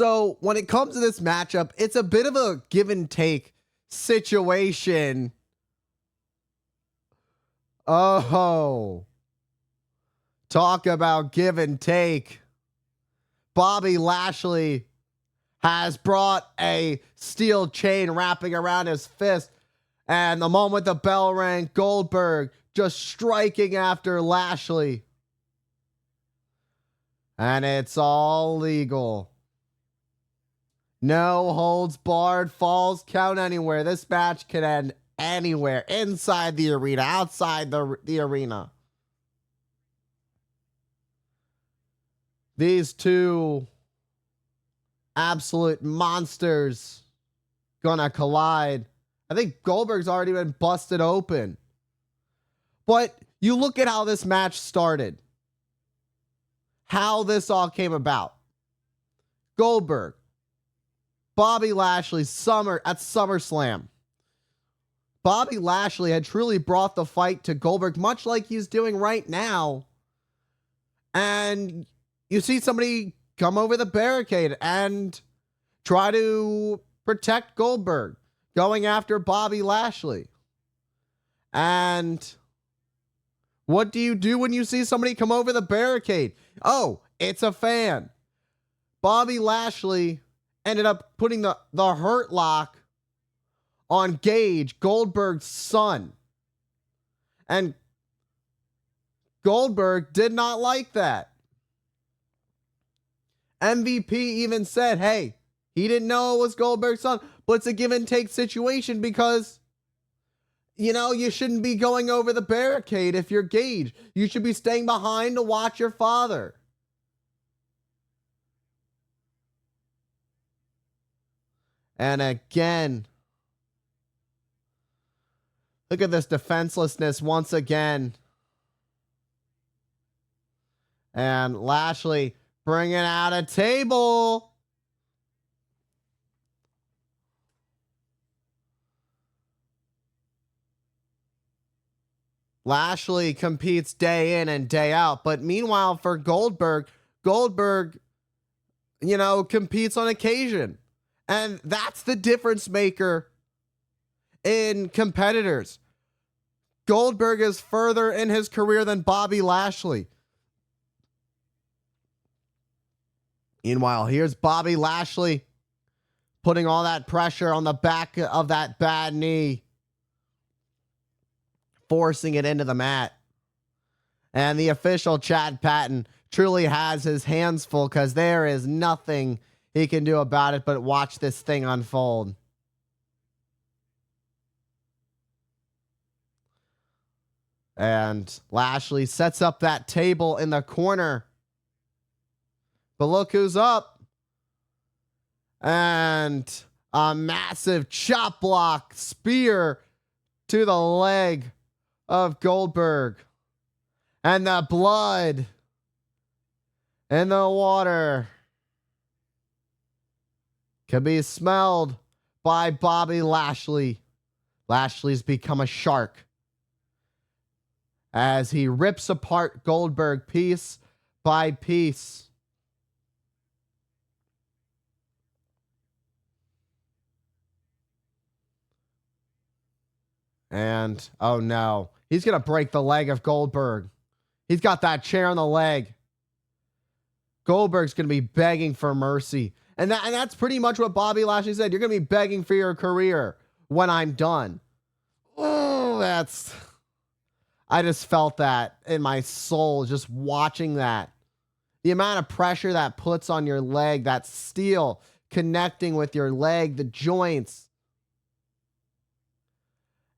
So when it comes to this matchup, it's a bit of a give and take situation. Oh, talk about give and take. Bobby Lashley has brought a steel chain wrapping around his fist. And the moment the bell rang, Goldberg just striking after Lashley. And it's all legal. No holds barred, falls count anywhere. This match can end anywhere, inside the arena, outside the arena. These two absolute monsters gonna collide. I think Goldberg's already been busted open. But you look at how this match started. How this all came about. Goldberg, Bobby Lashley, at SummerSlam. Bobby Lashley had truly brought the fight to Goldberg, much like he's doing right now. And you see somebody come over the barricade and try to protect Goldberg, going after Bobby Lashley. And what do you do when you see somebody come over the barricade? Oh, it's a fan. Bobby Lashley ended up putting the hurt lock on Gage, Goldberg's son. And Goldberg did not like that. MVP even said, hey, he didn't know it was Goldberg's son, but it's a give and take situation because, you know, you shouldn't be going over the barricade if you're Gage. You should be staying behind to watch your father. And again, look at this defenselessness once again. And Lashley bringing out a table. Lashley competes day in and day out. But meanwhile, for Goldberg, you know, competes on occasion. And that's the difference maker in competitors. Goldberg is further in his career than Bobby Lashley. Meanwhile, here's Bobby Lashley putting all that pressure on the back of that bad knee, forcing it into the mat. And the official Chad Patton truly has his hands full because there is nothing he can do about it but watch this thing unfold. And Lashley sets up that table in the corner. But look who's up. And a massive chop block spear to the leg of Goldberg. And the blood in the water can be smelled by Bobby Lashley. Lashley's become a shark as he rips apart Goldberg piece by piece. And, oh no, he's going to break the leg of Goldberg. He's got that chair on the leg. Goldberg's going to be begging for mercy. And that's pretty much what Bobby Lashley said. You're going to be begging for your career when I'm done. Oh, I just felt that in my soul just watching that. The amount of pressure that puts on your leg, that steel connecting with your leg, the joints.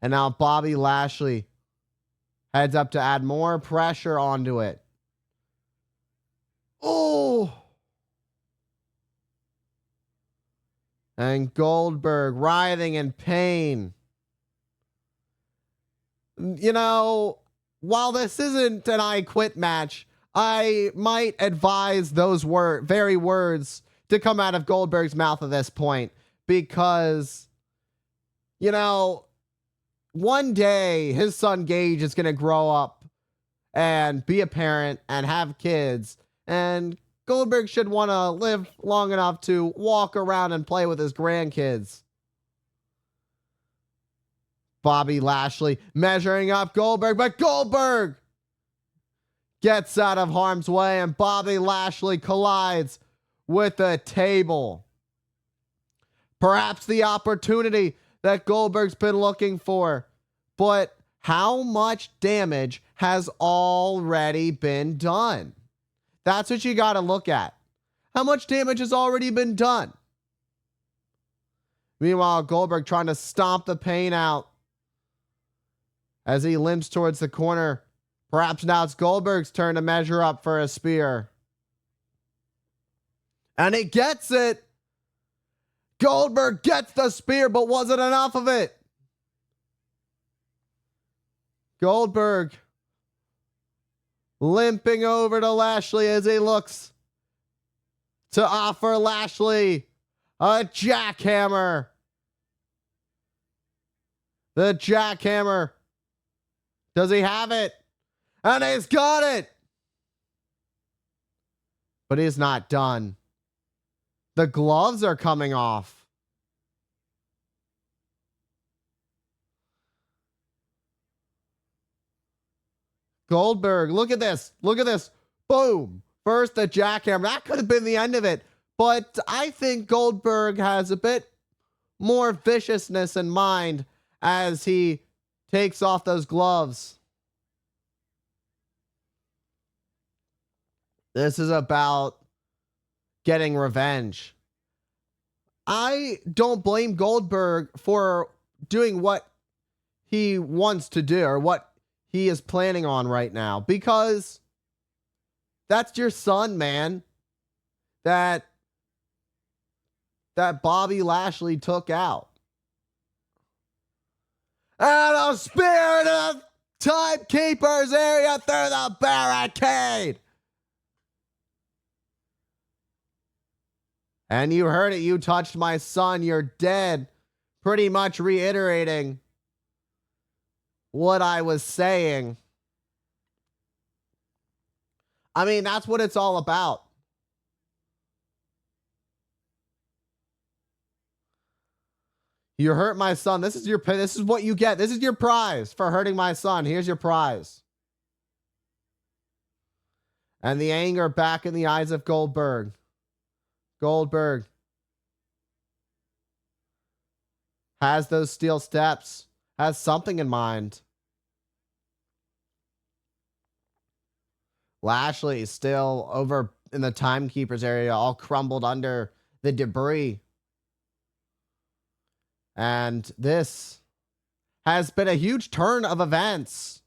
And now Bobby Lashley heads up to add more pressure onto it. Oh! And Goldberg writhing in pain. You know, while this isn't an I quit match, I might advise those very words to come out of Goldberg's mouth at this point. Because, you know, one day his son Gage is going to grow up and be a parent and have kids. And Goldberg should want to live long enough to walk around and play with his grandkids. Bobby Lashley measuring up Goldberg, but Goldberg gets out of harm's way and Bobby Lashley collides with the table. Perhaps the opportunity that Goldberg's been looking for, but how much damage has already been done? That's what you got to look at. How much damage has already been done? Meanwhile, Goldberg trying to stomp the pain out as he limps towards the corner. Perhaps now it's Goldberg's turn to measure up for a spear. And he gets it. Goldberg gets the spear, but wasn't enough of it. Goldberg limping over to Lashley as he looks to offer Lashley a jackhammer. The jackhammer. Does he have it? And he's got it. But he's not done. The gloves are coming off. Goldberg, look at this. Look at this. Boom. First the jackhammer. That could have been the end of it. But I think Goldberg has a bit more viciousness in mind as he takes off those gloves. This is about getting revenge. I don't blame Goldberg for doing what he wants to do or what he is planning on right now, because that's your son, man. That Bobby Lashley took out. And a spear to the timekeeper's area through the barricade. And you heard it. You touched my son. You're dead. Pretty much reiterating what I was saying. I mean, that's what it's all about. You hurt my son. This is what you get. This is your prize for hurting my son. Here's your prize. And the anger back in the eyes of Goldberg. Goldberg has those steel steps, has something in mind. Lashley still over in the timekeeper's area, all crumbled under the debris. And this has been a huge turn of events.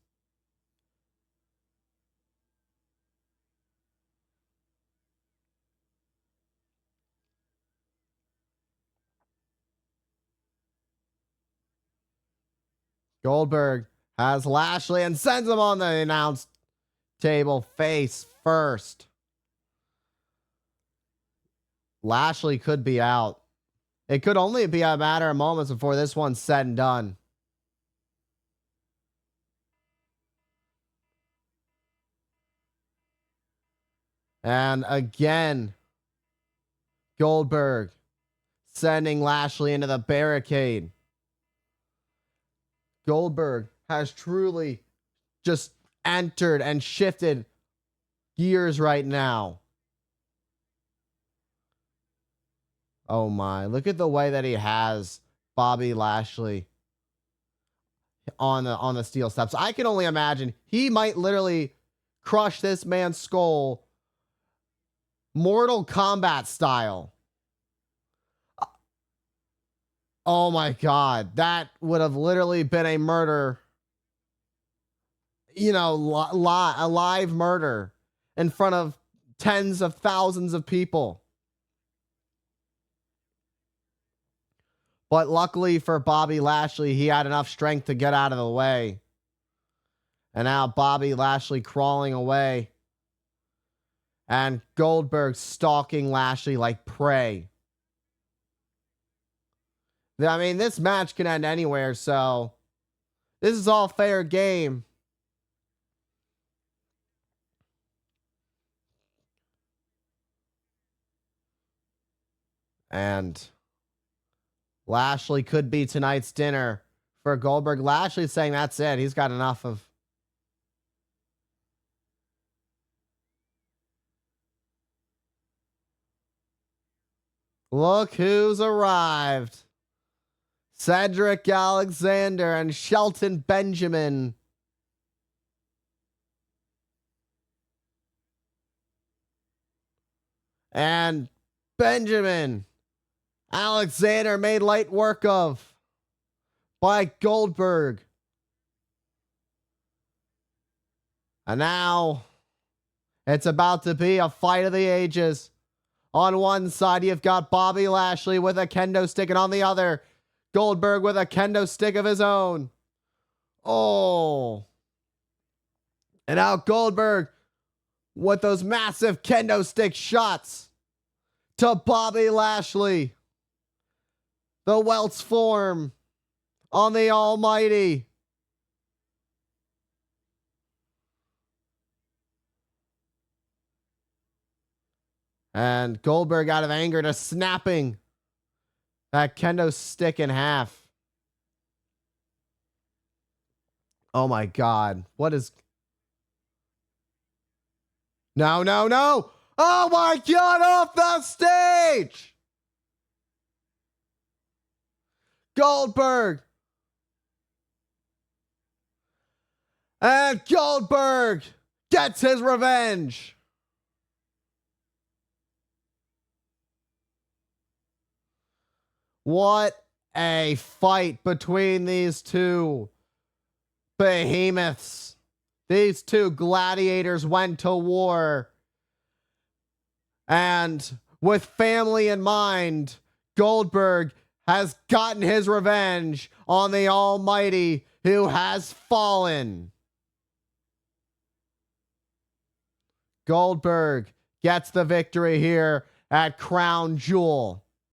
Goldberg has Lashley and sends him on the announce table face first. Lashley could be out. It could only be a matter of moments before this one's said and done. And again, Goldberg sending Lashley into the barricade. Goldberg has truly just entered and shifted gears right now. Oh my, look at the way that he has Bobby Lashley on the steel steps. I can only imagine he might literally crush this man's skull Mortal Kombat style. Oh my God, that would have literally been a murder. You know, a live murder in front of tens of thousands of people. But luckily for Bobby Lashley, he had enough strength to get out of the way. And now Bobby Lashley crawling away. And Goldberg stalking Lashley like prey. I mean, this match can end anywhere, so this is all fair game. And Lashley could be tonight's dinner for Goldberg. Lashley saying that's it. He's got enough of. Look who's arrived. Cedric Alexander and Shelton Benjamin. And Benjamin Alexander made light work of by Goldberg. And now it's about to be a fight of the ages. On one side, you've got Bobby Lashley with a kendo stick, and on the other, Goldberg with a kendo stick of his own. Oh. And now Goldberg with those massive kendo stick shots to Bobby Lashley. The welts form on the Almighty. And Goldberg, out of anger, to snapping that kendo stick in half. Oh my God. What is... No, no, no. Oh my God, off the stage. Goldberg. And Goldberg gets his revenge. What a fight between these two behemoths. These two gladiators went to war. And with family in mind, Goldberg has gotten his revenge on the Almighty who has fallen. Goldberg gets the victory here at Crown Jewel.